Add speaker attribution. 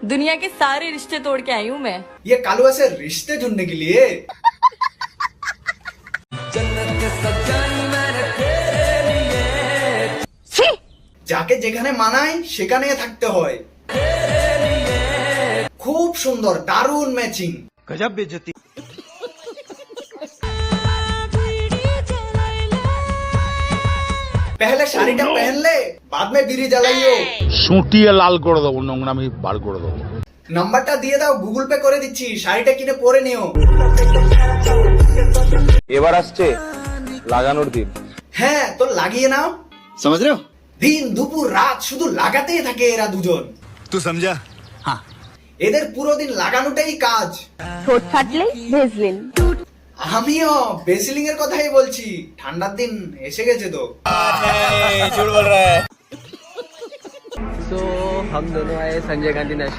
Speaker 1: दुनिया के सारे रिश्ते तोड़ के आई हूँ मैं।
Speaker 2: ये कालू ऐसे रिश्ते ढूंढने के लिए। যাকে যেখানে মানায় সেখানে থাকতে হয়। খুব সুন্দর, দারুণ ম্যাচিং।
Speaker 3: गजब बेइज्जती।
Speaker 2: पहले শাড়িটা पहनले बाद में बीड़ी জ্বালাইও।
Speaker 4: সুটিয়ে লাল করে দেবো, নোংরামি বার করে দেবো।
Speaker 2: নাম্বারটা দিয়ে দাও, গুগল পে করে দিচ্ছি, শাড়িটা কিনে পরে নিও।
Speaker 5: এবার আসছে লাগানোর দিন।
Speaker 2: হ্যাঁ তো লাগিয়ে নাও।
Speaker 3: समझ रहे हो?
Speaker 2: দিন দুপুর রাত শুধু লাগাতেই থাকে এরা দুজন।
Speaker 3: तू समझा? हाँ।
Speaker 2: এদের পুরো দিন লাগানোটাই কাজ।
Speaker 6: ঠোঁট ফাটলে ভেজলিন।
Speaker 2: আমিও বেসিলিং এর কথাই বলছি, ঠান্ডার দিন এসে গেছে তো।
Speaker 5: झूठ बोल रहा है।
Speaker 7: तो हम दोनों आए संजय गांधी नेशनल